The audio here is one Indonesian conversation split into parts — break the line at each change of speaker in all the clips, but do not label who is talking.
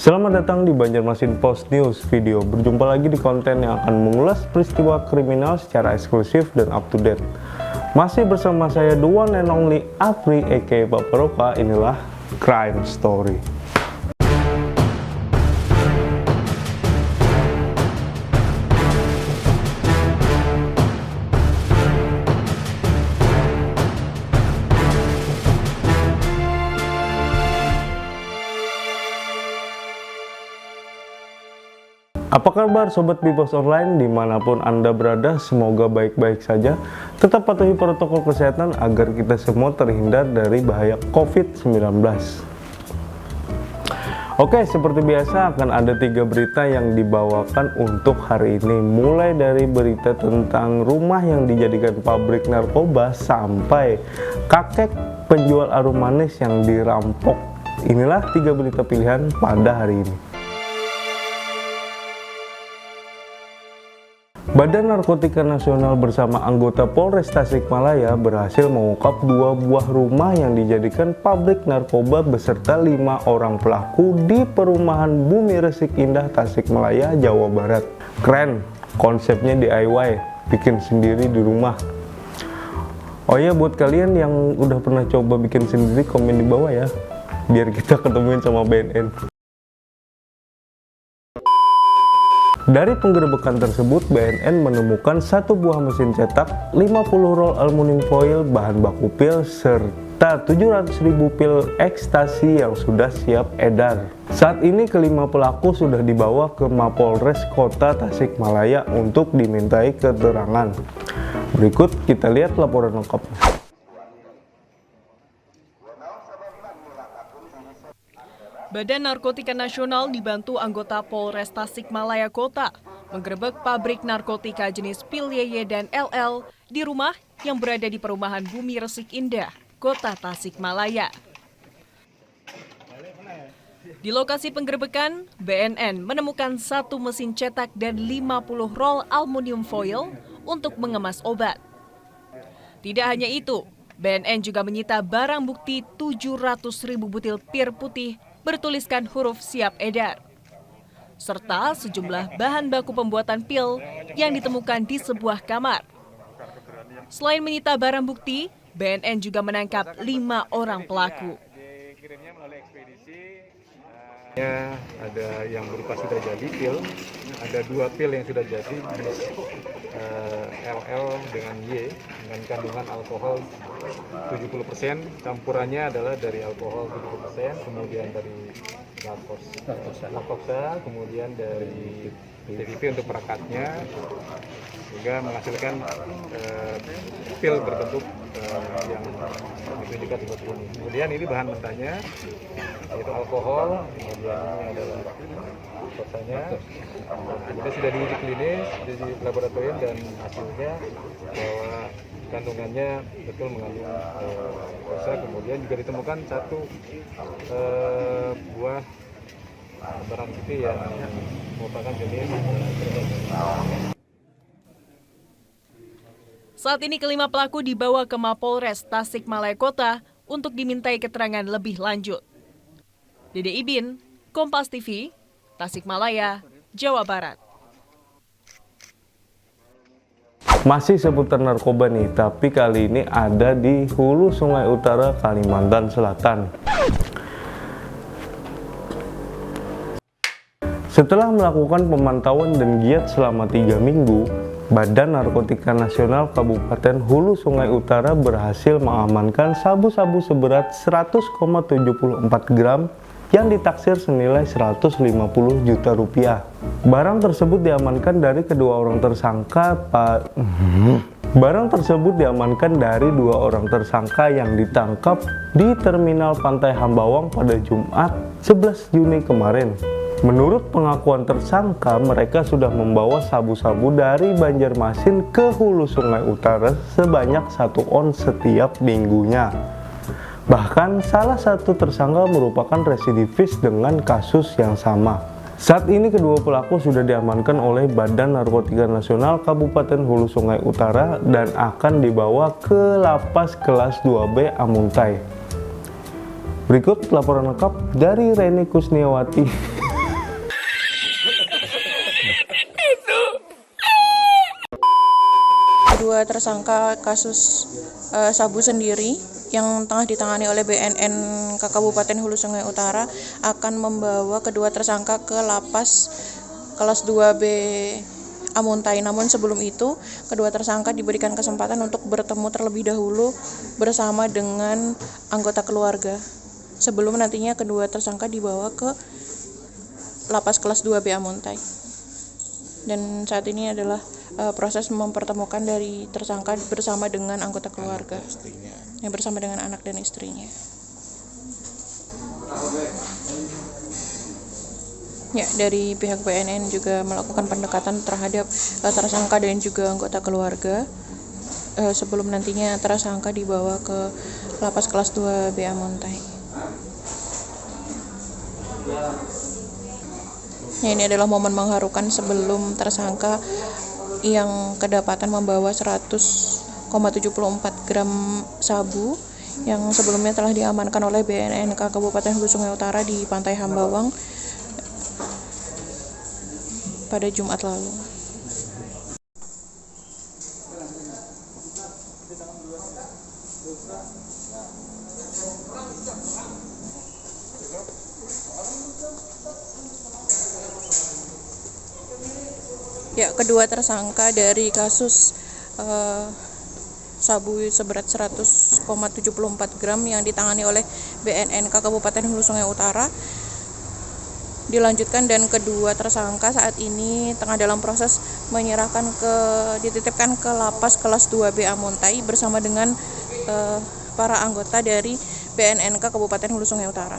Selamat datang di Banjarmasin Post News Video. Berjumpa lagi di konten yang akan mengulas peristiwa kriminal secara eksklusif dan up to date. Masih bersama saya, the one and only Apri aka Bapak Roka. Inilah Crime Story. Apa kabar Sobat Bibos Online dimanapun Anda berada, semoga baik-baik saja. Tetap patuhi protokol kesehatan agar kita semua terhindar dari bahaya COVID-19. Oke, seperti biasa akan ada 3 berita yang dibawakan untuk hari ini. Mulai dari berita tentang rumah yang dijadikan pabrik narkoba sampai kakek penjual arum manis yang dirampok. Inilah 3 berita pilihan pada hari ini. Badan Narkotika Nasional bersama anggota Polres Tasikmalaya berhasil mengungkap 2 buah rumah yang dijadikan pabrik narkoba beserta 5 orang pelaku di perumahan Bumi Resik Indah, Tasikmalaya, Jawa Barat. Keren, konsepnya DIY, bikin sendiri di rumah. Oh ya, buat kalian yang udah pernah coba bikin sendiri, komen di bawah ya, biar kita ketemuin sama BNN. Dari penggerebekan tersebut, BNN menemukan 1 buah mesin cetak, 50 roll aluminium foil, bahan baku pil, serta 700.000 pil ekstasi yang sudah siap edar. Saat ini kelima pelaku sudah dibawa ke Mapolres Kota Tasikmalaya untuk dimintai keterangan. Berikut kita lihat laporan lengkapnya.
Badan Narkotika Nasional dibantu anggota Polres Tasikmalaya Kota menggerebek pabrik narkotika jenis pil YY dan LL di rumah yang berada di perumahan Bumi Resik Indah, Kota Tasikmalaya. Di lokasi penggerebekan, BNN menemukan 1 mesin cetak dan 50 roll aluminium foil untuk mengemas obat. Tidak hanya itu, BNN juga menyita barang bukti 700.000 butil pir putih bertuliskan huruf siap edar, serta sejumlah bahan baku pembuatan pil yang ditemukan di sebuah kamar. Selain menyita barang bukti, BNN juga menangkap 5 orang pelaku.
Ada yang berupa sudah jadi pil, ada 2 pil yang sudah jadi jenis LL dengan Y dengan kandungan alkohol 70%, campurannya adalah dari alkohol 70%, kemudian dari laktosa, kemudian dari TVP untuk perekatnya, sehingga menghasilkan pil berbentuk yang ditunjukkan seperti ini. Kemudian ini bahan mentahnya, yaitu alkohol, kemudian ini adalah laktosanya. Kemudian sudah diuji klinis, di laboratorium, dan hasilnya bahwa kandungannya betul mengandung laktosa. Kemudian juga ditemukan 1 buah barang bukti yang merupakan jenis.
Saat ini kelima pelaku dibawa ke Mapolres Tasikmalaya Kota untuk dimintai keterangan lebih lanjut. Dede Ibin, Kompas TV, Tasikmalaya, Jawa Barat.
Masih seputar narkoba nih, tapi kali ini ada di hulu Sungai Utara, Kalimantan Selatan. Setelah melakukan pemantauan dan giat selama 3 minggu, Badan Narkotika Nasional Kabupaten Hulu Sungai Utara berhasil mengamankan sabu-sabu seberat 100,74 gram yang ditaksir senilai 150 juta rupiah. Barang tersebut diamankan dari kedua orang tersangka dari 2 orang tersangka yang ditangkap di Terminal Pantai Hambawang pada Jumat 11 Juni kemarin. Menurut pengakuan tersangka, mereka sudah membawa sabu-sabu dari Banjarmasin ke Hulu Sungai Utara sebanyak 1 on setiap minggunya. Bahkan salah satu tersangka merupakan residivis dengan kasus yang sama. Saat ini kedua pelaku sudah diamankan oleh Badan Narkotika Nasional Kabupaten Hulu Sungai Utara dan akan dibawa ke Lapas Kelas 2B Amuntai. Berikut laporan lengkap dari Reni Kusniawati.
kedua tersangka kasus sabu sendiri yang tengah ditangani oleh BNN Kabupaten Hulu Sungai Utara akan membawa kedua tersangka ke lapas kelas 2B Amuntai. Namun sebelum itu, kedua tersangka diberikan kesempatan untuk bertemu terlebih dahulu bersama dengan anggota keluarga sebelum nantinya kedua tersangka dibawa ke lapas kelas 2B Amuntai. Dan saat ini adalah proses mempertemukan dari tersangka bersama dengan anggota keluarga, yang bersama dengan anak dan istrinya. Ya, dari pihak BNN juga melakukan pendekatan terhadap tersangka dan juga anggota keluarga sebelum nantinya tersangka dibawa ke lapas kelas 2B Amuntai. Ya, ini adalah momen mengharukan sebelum tersangka yang kedapatan membawa 100,74 gram sabu yang sebelumnya telah diamankan oleh BNNK Kabupaten Hulu Sungai Utara di Pantai Hambawang pada Jumat lalu. Ya, kedua tersangka dari kasus sabu seberat 100,74 gram yang ditangani oleh BNNK Kabupaten Hulu Sungai Utara dilanjutkan, dan kedua tersangka saat ini tengah dalam proses dititipkan ke lapas kelas 2B Amuntai bersama dengan para anggota dari BNNK Kabupaten Hulu Sungai Utara.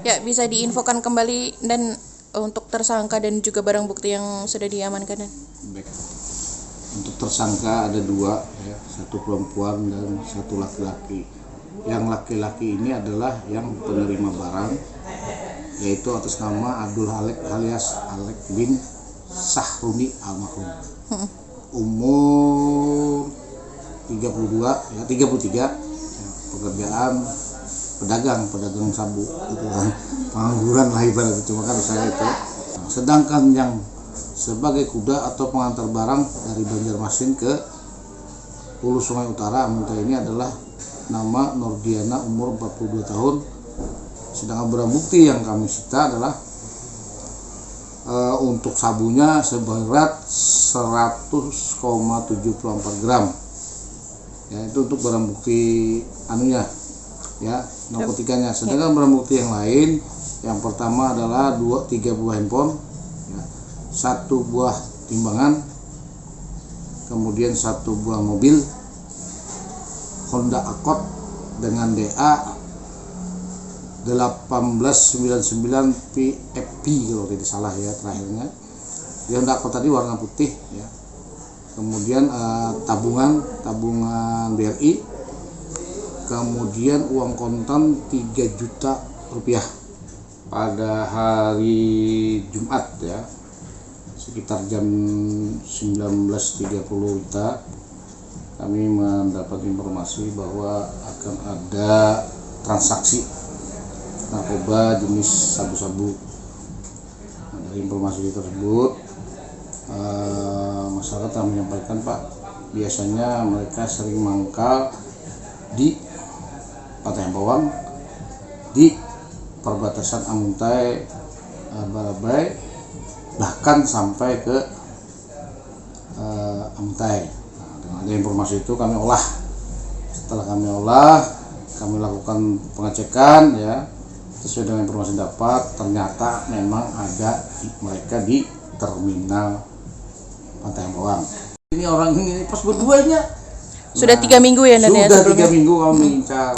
Ya, bisa diinfokan kembali dan untuk tersangka dan juga barang bukti yang sudah diamankan.
Baik. Untuk tersangka ada 2, ya, 1 perempuan dan 1 laki-laki. Yang laki-laki ini adalah yang penerima barang, yaitu atas nama Abdul Halek alias Alek bin Sahruni almarhum. Umur 33, ya, pekerjaan pedagang sabu, itu kan pengangguran lah ibaratnya, cuma kan saya itu. Sedangkan yang sebagai kuda atau pengantar barang dari Banjarmasin ke Hulu Sungai Utara Amuntai ini adalah nama Nordiana, umur 42 tahun. Sedangkan barang bukti yang kami sita adalah untuk sabunya seberat 100,74 gram. Ya, itu untuk barang bukti anunya, ya, narkotikanya. Sedangkan barang bukti yang lain, yang pertama adalah 3 buah handphone, ya, 1 buah timbangan, kemudian 1 buah mobil Honda Accord dengan DA 1899 PFP kalau tidak salah, ya, terakhirnya. Di Honda Accord tadi warna putih, ya. Kemudian tabungan BRI, kemudian uang kontan 3 juta rupiah. Pada hari Jumat, ya, sekitar jam 19.30 kami mendapat informasi bahwa akan ada transaksi narkoba jenis sabu-sabu. Nah, dari informasi tersebut masyarakat telah menyampaikan, Pak, biasanya mereka sering mangkal di Pantai Hambawang, di perbatasan Amuntai Barabai, bahkan sampai ke Amuntai. Nah, dengan ada informasi itu kami olah. Setelah kami olah, kami lakukan pengecekan, ya, sesuai dengan informasi dapat, ternyata memang ada mereka di terminal Pantai Hambawang. Ini orang ini pas berduanya.
Sudah 3 minggu ya, dan ya,
sudah 3 minggu kami mengincar.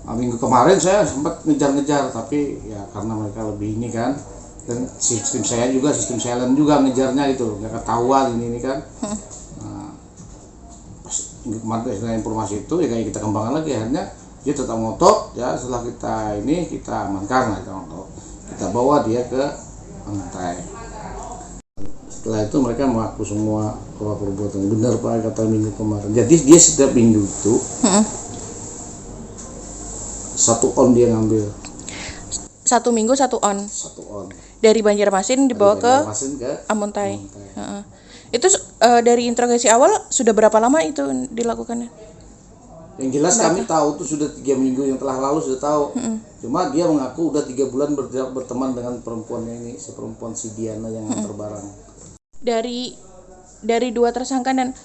Minggu kemarin saya sempat ngejar-ngejar, tapi ya karena mereka lebih ini kan, dan sistem saya juga sistem silent juga ngejarnya itu, nggak ketahuan ini kan. Nah, pas minggu kemarin dengan informasi itu, ya kayak kita kembangkan lagi, akhirnya dia tetap ngotot, ya, setelah kita amankan, kita bawa dia ke Amuntai. Setelah itu mereka mengaku semua bahwa perbuatan benar, Pak, kata minggu kemarin. Jadi dia setiap minggu itu 1 on dia ngambil.
1 minggu 1 on.
1 on.
Dari Banjarmasin dibawa ke
Banjarmasin ke
Amuntai. Heeh. Itu dari interogasi awal sudah berapa lama itu dilakukannya?
Yang jelas kami tahu tuh sudah 3 minggu yang telah lalu sudah tahu. Cuma dia mengaku udah 3 bulan berteman dengan perempuannya ini, si perempuan si Diana yang antar barang.
Dari 2 tersangka dan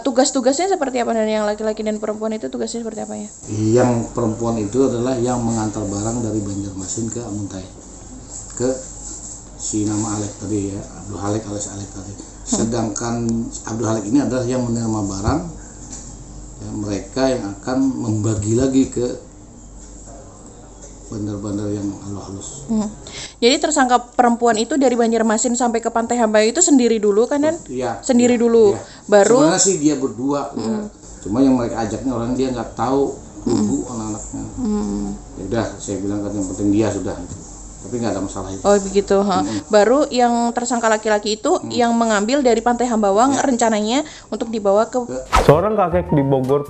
tugas-tugasnya seperti apa, dan yang laki-laki dan perempuan itu tugasnya seperti apa ya?
Yang perempuan itu adalah yang mengantar barang dari Banjarmasin ke Amuntai, ke si nama Alek tadi ya, Abdul Halik alias Alek tadi. Sedangkan Abdul Halik ini adalah yang menerima barang, ya, mereka yang akan membagi lagi ke bandar-bandar yang halus.
Jadi tersangka perempuan itu dari Banjarmasin sampai ke Pantai Hambayu itu sendiri dulu kan, Dan?
Iya.
Sendiri dulu.
Iya.
Baru
sebenarnya sih dia berdua, ya. Cuma yang mereka ajaknya orang dia nggak tahu ibu anak-anaknya. Ya udah, saya bilang kan yang penting dia sudah. Tapi nggak ada masalah itu.
Oh begitu, Baru yang tersangka laki-laki itu yang mengambil dari Pantai Hambawang rencananya untuk dibawa ke
Seorang kakek di Bogor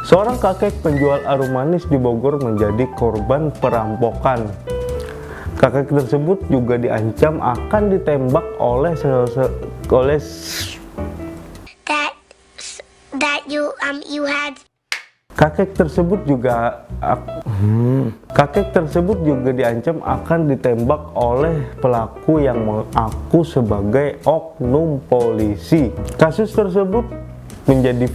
Seorang kakek penjual arum manis di Bogor menjadi korban perampokan. Kakek tersebut juga diancam akan ditembak oleh Kakek tersebut juga diancam akan ditembak oleh pelaku yang mengaku sebagai oknum polisi. Kasus tersebut menjadi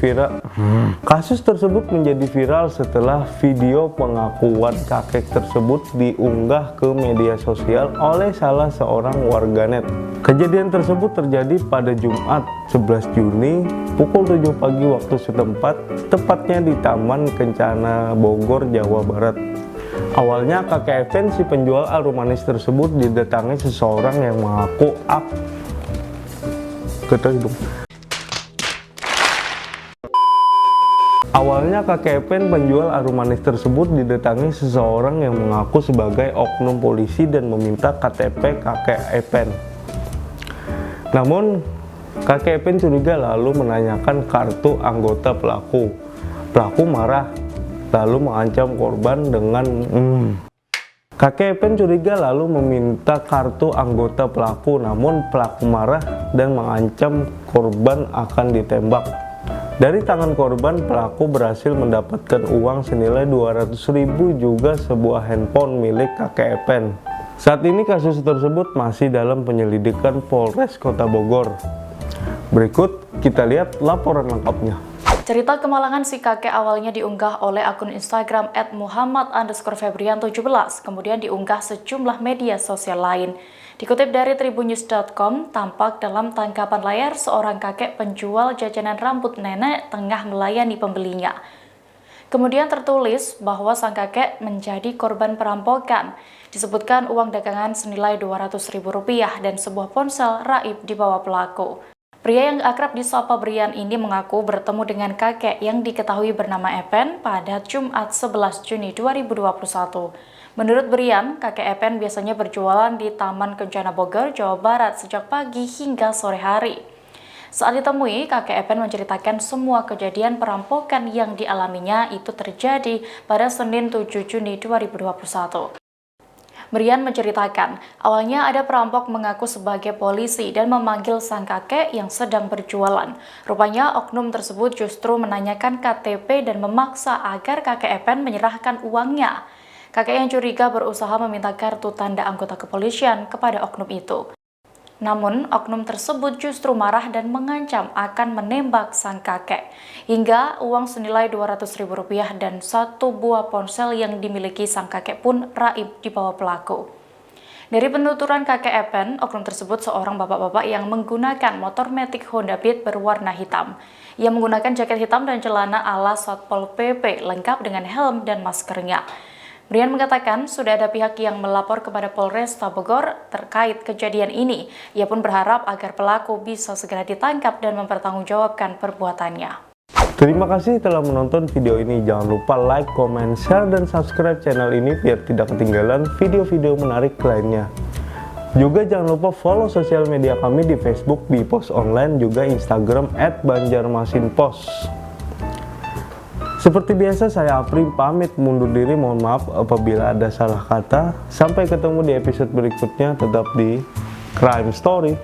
viral setelah video pengakuan kakek tersebut diunggah ke media sosial oleh salah seorang warganet. Kejadian tersebut terjadi pada Jumat 11 Juni pukul 7 pagi waktu setempat, tepatnya di Taman Kencana Bogor, Jawa Barat. Awalnya kakek Evan, si penjual arum manis tersebut, didatangi seseorang yang mengaku Awalnya kakek Evan, penjual arum manis tersebut, didatangi seseorang yang mengaku sebagai oknum polisi dan meminta KTP kakek Evan. Namun, kakek Evan curiga lalu menanyakan kartu anggota pelaku. Pelaku marah, lalu mengancam korban dengan Kakek Evan curiga lalu meminta kartu anggota pelaku, namun pelaku marah dan mengancam korban akan ditembak. Dari tangan korban, pelaku berhasil mendapatkan uang senilai 200.000 juga sebuah handphone milik kakek Evan. Saat ini kasus tersebut masih dalam penyelidikan Polres Kota Bogor. Berikut kita lihat laporan lengkapnya.
Cerita kemalangan si kakek awalnya diunggah oleh akun Instagram @muhammad_febrian17, kemudian diunggah sejumlah media sosial lain. Dikutip dari tribunnews.com, tampak dalam tangkapan layar seorang kakek penjual jajanan rambut nenek tengah melayani pembelinya. Kemudian tertulis bahwa sang kakek menjadi korban perampokan. Disebutkan uang dagangan senilai Rp200.000 dan sebuah ponsel raib dibawa pelaku. Pria yang akrab disapa Brian ini mengaku bertemu dengan kakek yang diketahui bernama Evan pada Jumat 11 Juni 2021. Menurut Brian, kakek Evan biasanya berjualan di Taman Kencana Bogor, Jawa Barat sejak pagi hingga sore hari. Saat ditemui, kakek Evan menceritakan semua kejadian perampokan yang dialaminya itu terjadi pada Senin 7 Juni 2021. Brian menceritakan, awalnya ada perampok mengaku sebagai polisi dan memanggil sang kakek yang sedang berjualan. Rupanya oknum tersebut justru menanyakan KTP dan memaksa agar kakek Evan menyerahkan uangnya. Kakek yang curiga berusaha meminta kartu tanda anggota kepolisian kepada oknum itu. Namun, oknum tersebut justru marah dan mengancam akan menembak sang kakek. Hingga uang senilai Rp200.000 dan satu buah ponsel yang dimiliki sang kakek pun raib dibawa pelaku. Dari penuturan kakek Evan, oknum tersebut seorang bapak-bapak yang menggunakan motor Matic Honda Beat berwarna hitam. Ia menggunakan jaket hitam dan celana ala Satpol PP lengkap dengan helm dan maskernya. Brian mengatakan sudah ada pihak yang melapor kepada Polresta Bogor terkait kejadian ini. Ia pun berharap agar pelaku bisa segera ditangkap dan mempertanggungjawabkan perbuatannya.
Terima kasih telah menonton video ini. Jangan lupa like, comment, share, dan subscribe channel ini biar tidak ketinggalan video-video menarik lainnya. Juga jangan lupa follow sosial media kami di Facebook @BPOS Online, juga Instagram @BanjarmasinPos. Seperti biasa, saya Apri pamit mundur diri. Mohon maaf apabila ada salah kata. Sampai ketemu di episode berikutnya, tetap di Crime Story.